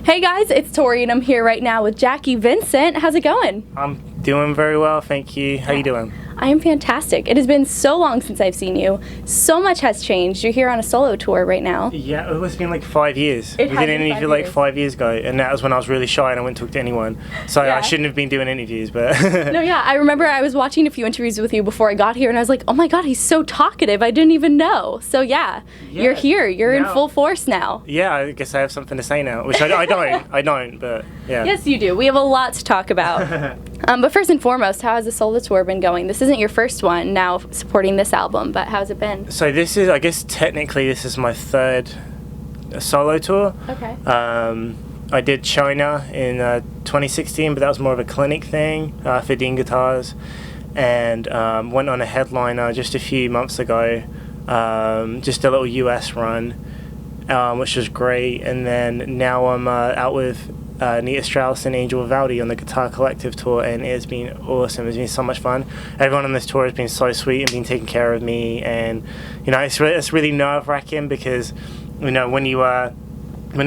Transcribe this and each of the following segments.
Hey guys, it's Tori and I'm here right now with Jacky Vincent. How's it going? I'm doing very well, thank you. How you doing? I am fantastic. It has been so long since I've seen you. So much has changed. You're here on a solo tour right now. Yeah, it's been like 5 years. We did an interview like 5 years ago, and that was when I was really shy and I wouldn't talk to anyone. So I shouldn't have been doing interviews, but... No, yeah, I remember I was watching a few interviews with you before I got here, and I was like, oh my god, he's so talkative. I didn't even know. So yeah, you're here. You're in full force now. Yeah, I guess I have something to say now, which I don't. I don't, but yeah. Yes, you do. We have a lot to talk about. But first and foremost, how has the solo tour been going? This isn't your first one now supporting this album, but how's it been? So this is, I guess technically this is my third solo tour. Okay. I did China in 2016, but that was more of a clinic thing for Dean Guitars, and went on a headliner just a few months ago, just a little US run, which was great, and then now I'm out with Nita Strauss and Angel Vivaldi on the Guitar Collective tour, and it's been awesome. It's been so much fun. Everyone on this tour has been so sweet and been taking care of me, and you know it's really nerve-wracking because you know when you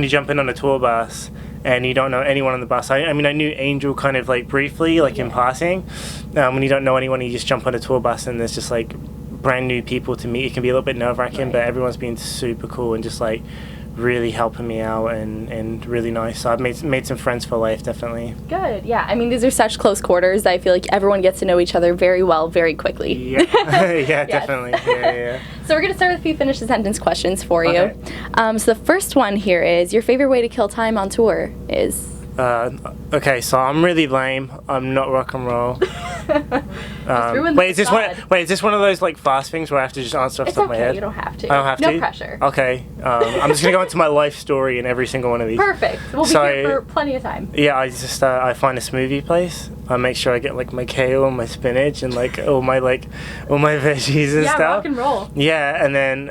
jump in on a tour bus and you don't know anyone on the bus. I mean I knew Angel kind of like briefly, like in passing. When you don't know anyone, you just jump on a tour bus and there's just like brand new people to meet. It can be a little bit nerve-wracking, but everyone's been super cool and just like really helping me out and really nice. So I've made some friends for life, definitely. Good, yeah. I mean, these are such close quarters that I feel like everyone gets to know each other very well, very quickly. Yeah, yeah, definitely. Yeah. So we're going to start with a few finish the sentence questions for you. So the first one here is, your favorite way to kill time on tour is? Okay, so I'm really lame. I'm not rock and roll. Wait, is this one of those like fast things where I have to just answer off the top of my head? You don't have to. I don't have to? No pressure. Okay. I'm just gonna go into my life story in every single one of these. Perfect. We'll be here for plenty of time. Yeah, I just I find a smoothie place. I make sure I get like my kale and my spinach and like all my veggies and stuff. Yeah, rock and roll. Yeah, and then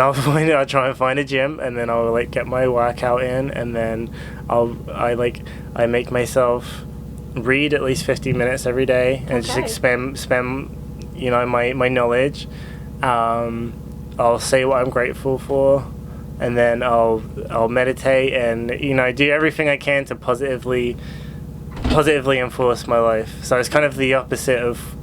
I'll try and find a gym, and then I'll like get my workout in, and then I make myself read at least 50 minutes every day and just like spend you know my knowledge. I'll say what I'm grateful for, and then I'll meditate and you know do everything I can to positively enforce my life. So it's kind of the opposite of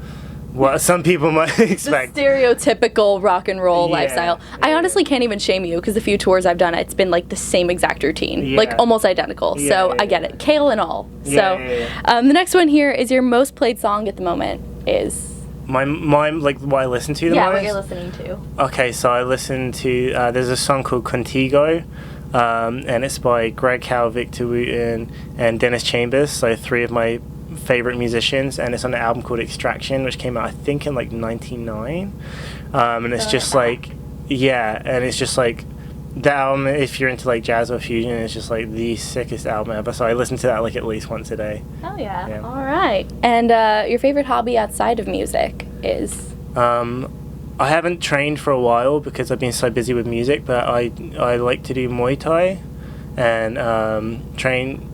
what some people might expect. The stereotypical rock and roll lifestyle. I honestly can't even shame you because the few tours I've done, it's been like the same exact routine, like almost identical. So I get it, kale and all. The next one here is, your most played song at the moment is? My like what I listen to the most? Yeah, what you're listening to. Okay, so I listen to there's a song called Contigo, and it's by Greg Howe, Victor Wooten, and Dennis Chambers. So three of my favorite musicians, and it's on an album called Extraction, which came out I think in like '99, and it's just like and it's just like that album, if you're into like jazz or fusion, it's just like the sickest album ever. So I listen to that like at least once a day. Oh yeah. All right. And your favorite hobby outside of music is? I haven't trained for a while because I've been so busy with music, but I like to do Muay Thai and train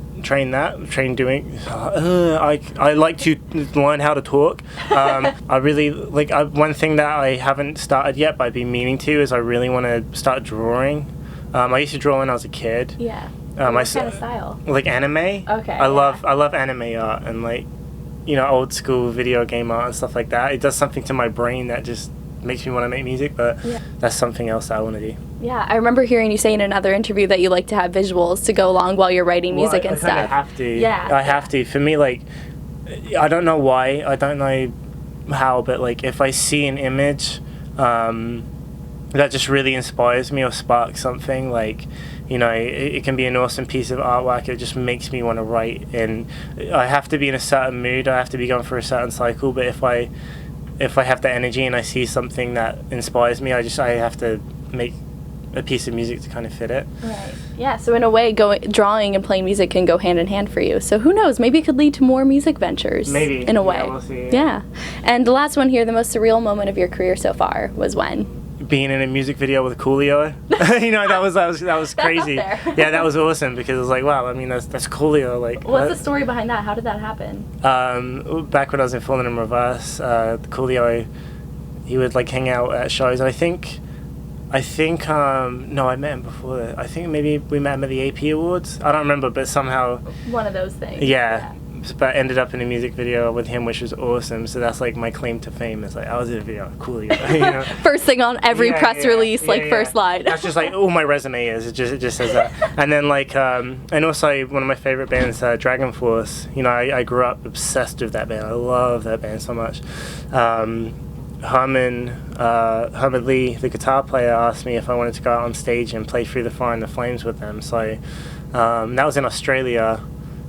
doing. I like to learn how to talk. I really like one thing that I haven't started yet, but I've been meaning to, is I really want to start drawing. I used to draw when I was a kid. Yeah. What kind of style? Like anime. Okay. I love anime art and like you know old school video game art and stuff like that. It does something to my brain that just makes me want to make music, but that's something else that I want to do. Yeah, I remember hearing you say in another interview that you like to have visuals to go along while you're writing music and stuff. I have to. Yeah. I have to. For me, like, I don't know why, I don't know how, but like if I see an image that just really inspires me or sparks something, like, you know, it can be an awesome piece of artwork. It just makes me want to write, and I have to be in a certain mood. I have to be going through a certain cycle. But if I have the energy and I see something that inspires me, I have to make a piece of music to kind of fit it. Right. Yeah, so in a way, drawing and playing music can go hand in hand for you. So who knows, maybe it could lead to more music ventures. Maybe. In a way. Yeah, we'll see. Yeah. And the last one here, the most surreal moment of your career so far was when? Being in a music video with Coolio. You know, that was crazy. That's up there. Yeah, that was awesome because it was like, wow, I mean, that's Coolio. Like, what's the story behind that? How did that happen? Back when I was in Falling in Reverse, Coolio, he would like hang out at shows. I think I think, no, I met him before that. I think maybe we met him at the AP Awards. I don't remember, but somehow... One of those things. Yeah. But ended up in a music video with him, which was awesome. So that's like my claim to fame. It's like, I was in a video. Cool, you know? First thing on every press release, first line. That's just like all my resume is. It just says that. And then like, and also one of my favorite bands, Dragon Force. You know, I grew up obsessed with that band. I love that band so much. Herman Lee, the guitar player, asked me if I wanted to go out on stage and play Through the Fire and the Flames with them. So that was in Australia.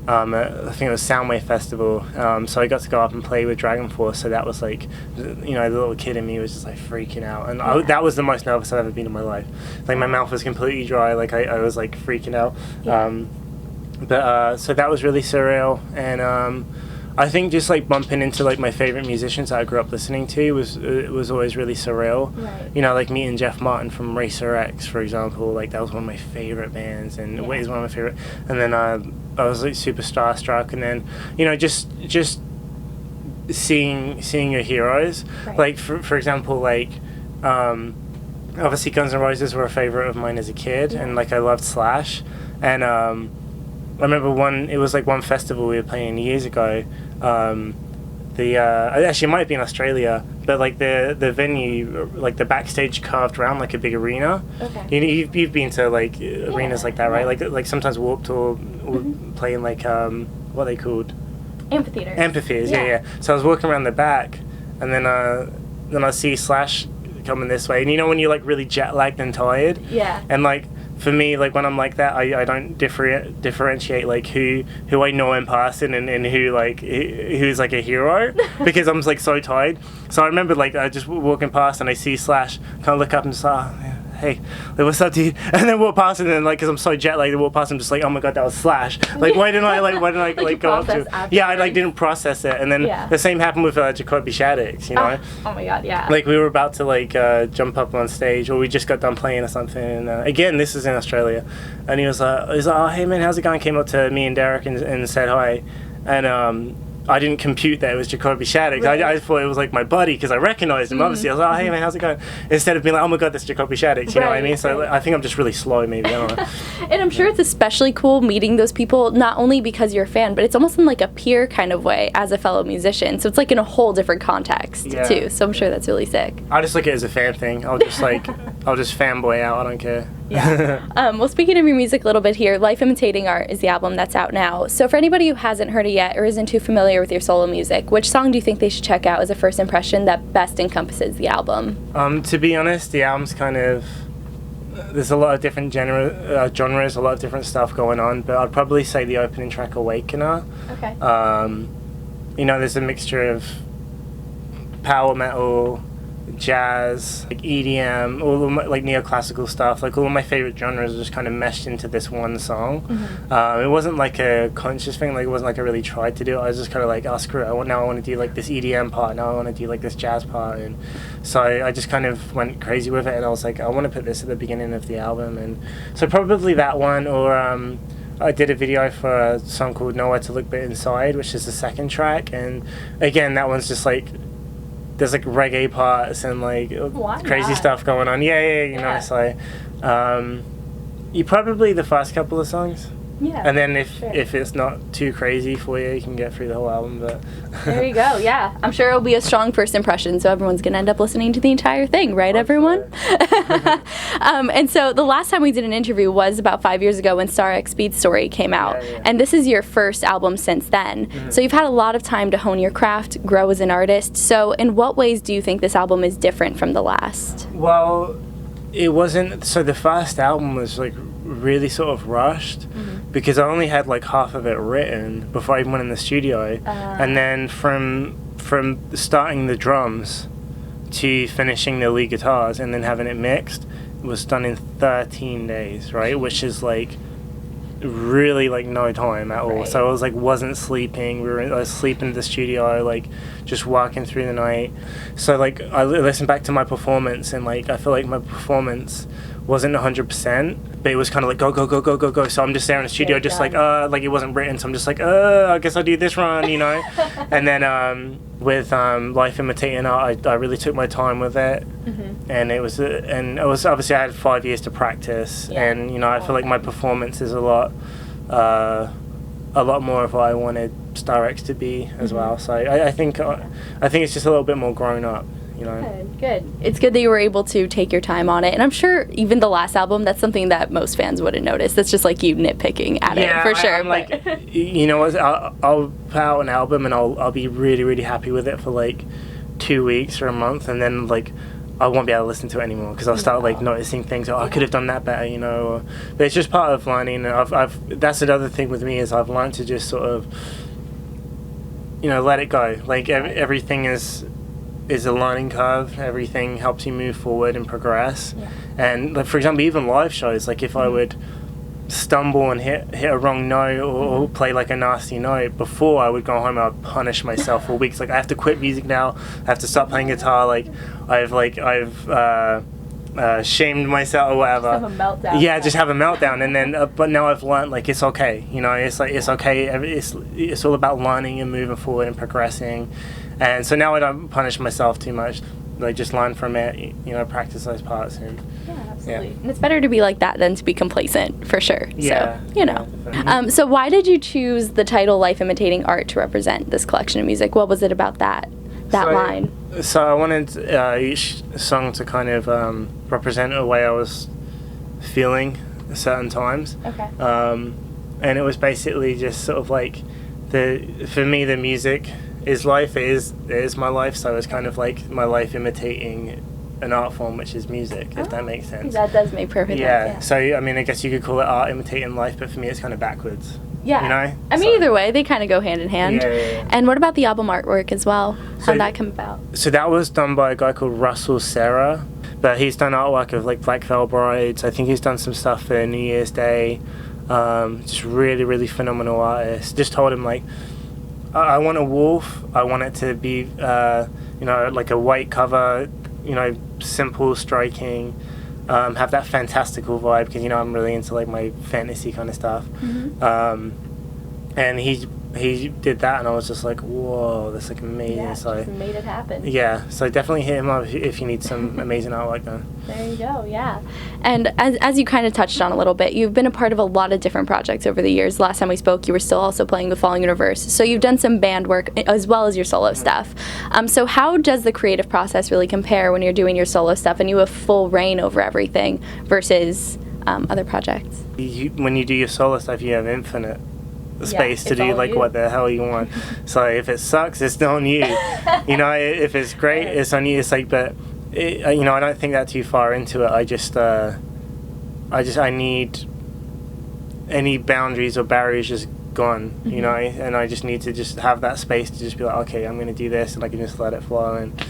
I think it was Soundwave Festival. So I got to go up and play with Dragon Force. So that was like, you know, the little kid in me was just like freaking out. And that was the most nervous I've ever been in my life. Like my mouth was completely dry. Like I was like freaking out. So that was really surreal. And I think just like bumping into like my favorite musicians that I grew up listening to was always really surreal. Right. You know, like meeting Jeff Martin from Racer X, for example. Like that was one of my favorite bands, and it is one of my favorite. And then I was like super starstruck, and then you know just seeing your heroes. Right. Like for example, like obviously Guns N' Roses were a favorite of mine as a kid, and like I loved Slash, and I remember it was like one festival we were playing years ago. Actually it might be in Australia, but like the venue, like the backstage carved around like a big arena. Okay. You know, you've been to like arenas like that, right? Like sometimes Warped Tour or playing like what are they called? Amphitheaters. Yeah. So I was walking around the back, and then I see Slash coming this way, and you know when you're like really jet lagged and tired. Yeah. And like for me, like when I'm like that, I don't differentiate like who I know in person and who's like a hero because I'm like so tired. So I remember like just walking past and I see Slash, kind of look up and just hey, like, what's up, dude? And then walk past, and then like, cause I'm so jet lagged, I walk past, I'm just like, oh my god, that was Slash. Like, why didn't I go up to? Yeah, I like didn't process it, and then the same happened with Jacoby Shaddix, you know? Oh my god, yeah. Like we were about to like jump up on stage, or we just got done playing or something. And again, this is in Australia, and he was like, oh hey man, how's it going? Came up to me and Derek and said hi, and I didn't compute that it was Jacoby Shaddix. Right. I thought it was like my buddy because I recognized him. Obviously, I was like, oh, hey man, how's it going? Instead of being like, oh my god, that's Jacoby Shaddix. You know what I mean? So like, I think I'm just really slow, maybe. I don't know. And I'm sure it's especially cool meeting those people, not only because you're a fan, but it's almost in like a peer kind of way as a fellow musician. So it's like in a whole different context too. So I'm sure that's really sick. I just look at it as a fan thing. I'll just fanboy out. I don't care. Yeah. Well, speaking of your music a little bit here, Life Imitating Art is the album that's out now. So for anybody who hasn't heard it yet or isn't too familiar with your solo music, which song do you think they should check out as a first impression that best encompasses the album? To be honest, the album's kind of... There's a lot of different genres, a lot of different stuff going on, but I'd probably say the opening track, Awakener. Okay. You know, there's a mixture of power metal, jazz, like EDM, all of my, like neoclassical stuff, like all of my favorite genres are just kind of meshed into this one song. It wasn't like a conscious thing, like it wasn't like I really tried to do it. I was just kind of like, oh screw it, now I want to do like this EDM part, now I want to do like this jazz part, and so I just kind of went crazy with it, and I was like, I want to put this at the beginning of the album, and so probably that one, or I did a video for a song called Nowhere to Look But Inside, which is the second track, and again, that one's just like, there's like reggae parts and like crazy stuff going on. Yeah, you know, so you probably the first couple of songs. Yeah. And then if it's not too crazy for you, you can get through the whole album. But there you go. Yeah, I'm sure it'll be a strong first impression, so everyone's gonna end up listening to the entire thing, right, everyone? And so the last time we did an interview was about 5 years ago when Star X Speed Story came out, and this is your first album since then. So you've had a lot of time to hone your craft, grow as an artist. So in what ways do you think this album is different from the last? Well, it wasn't. So the first album was like really sort of rushed because I only had like half of it written before I even went in the studio, and then from starting the drums to finishing the lead guitars and then having it mixed was done in 13 days, right? Which is like really like no time at all. So I was like wasn't sleeping. I was sleeping in the studio, like just walking through the night. So like I listened back to my performance, and like I feel like my performance wasn't 100%, but it was kind of like go. So I'm just there in the studio, just like it wasn't written, so I'm just like I guess I'll do this run, you know. And then with Life Imitating Art, I really took my time with it, and it was obviously I had 5 years to practice, and you know, I feel like my performance is a lot more of what I wanted Star X to be as well. So I think it's just a little bit more grown up, you know. Good. It's good that you were able to take your time on it, and I'm sure even the last album, that's something that most fans wouldn't notice. That's just like you nitpicking at it for sure. I'm like, you know what? I'll put out an album and I'll be really, really happy with it for like 2 weeks or a month, and then like I won't be able to listen to it anymore because I'll start like noticing things. I could have done that better, you know. But it's just part of learning. And that's another thing with me is I've learned to just sort of, you know, let it go. Like everything is a learning curve. Everything helps you move forward and progress. And like, for example, even live shows, like if I would stumble and hit a wrong note or play like a nasty note before I would go home, I would punish myself for weeks. Like I have to quit music now. I have to stop playing guitar. Like I've shamed myself or whatever. Just have a meltdown. Yeah, just have a meltdown, and then but now I've learned like it's okay. You know, it's like it's okay. It's all about learning and moving forward and progressing. And so now I don't punish myself too much. Like just learn from it. You know, practice those parts and. Absolutely. And it's better to be like that than to be complacent, for sure. Yeah. So, you know. So why did you choose the title Life Imitating Art to represent this collection of music? What was it about that line? So I wanted each song to kind of represent a way I was feeling at certain times. Okay. And it was basically just sort of like, for me, the music is life. It is my life. So it's kind of like my life imitating an art form, which is music, if that makes sense. That does make perfect sense. Yeah. So I mean, I guess you could call it art imitating life, but for me, it's kind of backwards. Yeah. You know. I mean, either way, they kind of go hand in hand. Yeah. And what about the album artwork as well? How'd that come about? So that was done by a guy called Russell Serra, but he's done artwork of like Black Veil Brides. I think he's done some stuff for New Year's Day. Just really, really phenomenal artist. Just told him like, I want a wolf. I want it to be, you know, like a white cover. You know, simple, striking, have that fantastical vibe because, you know, I'm really into like my fantasy kind of stuff. And he did that, and I was just like, whoa, that's like amazing. Yeah, So just made it happen. Yeah, so definitely hit him up if you need some amazing artwork done. There you go, yeah. And as you kind of touched on a little bit, you've been a part of a lot of different projects over the years. Last time we spoke, you were still also playing with Falling Universe. So you've done some band work as well as your solo stuff. So how does the creative process really compare when you're doing your solo stuff and you have full reign over everything versus other projects? When you do your solo stuff, you have infinite space to do like what the hell you want. So if it sucks, it's on you. You know, if it's great, it's on you. It's like, but you know, I don't think that too far into it. I need any boundaries or barriers just gone. You know, and I just need to just have that space to just be like, okay, I'm going to do this, and I can just let it flow. And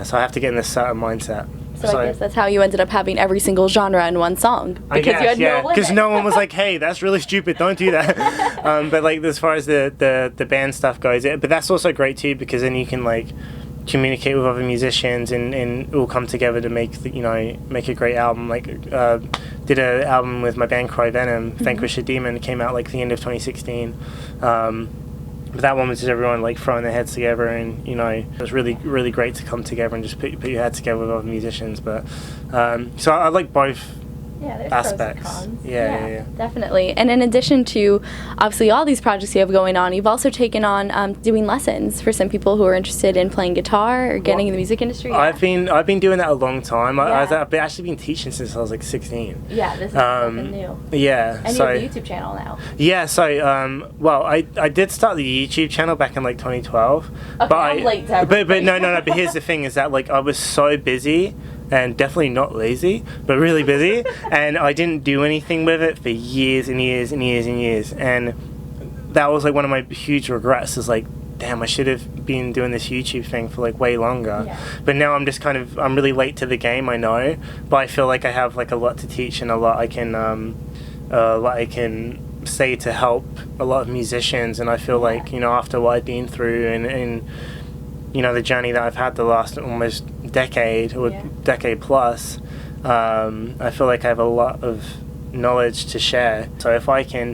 so I have to get in this certain mindset. So I guess that's how you ended up having every single genre in one song, because you had no limit. Because no one was like, "Hey, that's really stupid. Don't do that." But like as far as the band stuff goes, but that's also great too, because then you can like communicate with other musicians and all come together to make a great album. Like did an album with my band Cry Venom, Vanquish the Demon. It came out like the end of 2016. But that one was just everyone like throwing their heads together, and you know, it was really, really great to come together and just put your head together with other musicians. But so I like both aspects. Pros and cons. Yeah, definitely. And in addition to obviously all these projects you have going on, you've also taken on doing lessons for some people who are interested in playing guitar or getting in the music industry. I've been doing that a long time. I've actually been teaching since I was like 16. Yeah, this is something new. Yeah, and you have a YouTube channel now. Yeah, so well, I did start the YouTube channel back in like 2012. Okay, but I'm late to everything. But no. But here's the thing: is that like I was so busy. And definitely not lazy, but really busy. And I didn't do anything with it for years and years and years and years. And that was like one of my huge regrets, is like, damn, I should have been doing this YouTube thing for like way longer. Yeah. But now I'm just I'm really late to the game, I know. But I feel like I have like a lot to teach and a lot I can say to help a lot of musicians. And I feel like, you know, after what I've been through and you know, the journey that I've had the last almost decade or decade plus, I feel like I have a lot of knowledge to share. So if I can,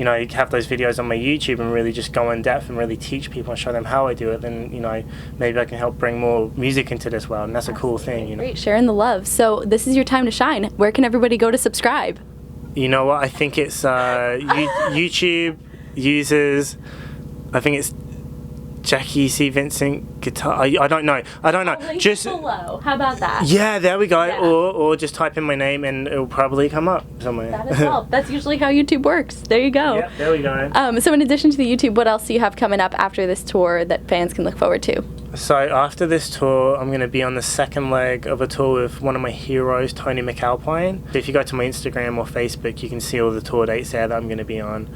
you know, have those videos on my YouTube and really just go in depth and really teach people and show them how I do it, then, you know, maybe I can help bring more music into this world, and that's a cool thing, you know. Great, sharing the love. So this is your time to shine. Where can everybody go to subscribe? You know what? I think it's YouTube users. I think it's Jacky Vincent guitar. I don't know. Just below. How about that? Yeah, there we go. Yeah. Or just type in my name and it'll probably come up somewhere. That as well. That's usually how YouTube works. There you go. Yeah, there we go. So in addition to the YouTube, what else do you have coming up after this tour that fans can look forward to? So after this tour, I'm going to be on the second leg of a tour with one of my heroes, Tony McAlpine. If you go to my Instagram or Facebook, you can see all the tour dates there that I'm going to be on.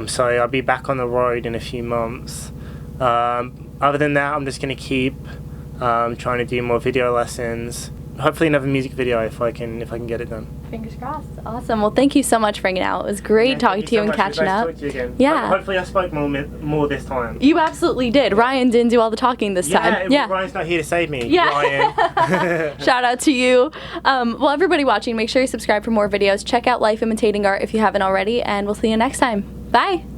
So I'll be back on the road in a few months. Other than that, I'm just going to keep trying to do more video lessons. Hopefully another music video if I can get it done. Fingers crossed. Awesome. Well, thank you so much for hanging out. It was great talking to you and catching up. Talk to you again. Yeah. Hopefully I spoke more this time. You absolutely did. Ryan didn't do all the talking this time. Yeah, Ryan's not here to save me. Yeah. Ryan. Shout out to you. Well, everybody watching, make sure you subscribe for more videos. Check out Life Imitating Art if you haven't already, and we'll see you next time. Bye.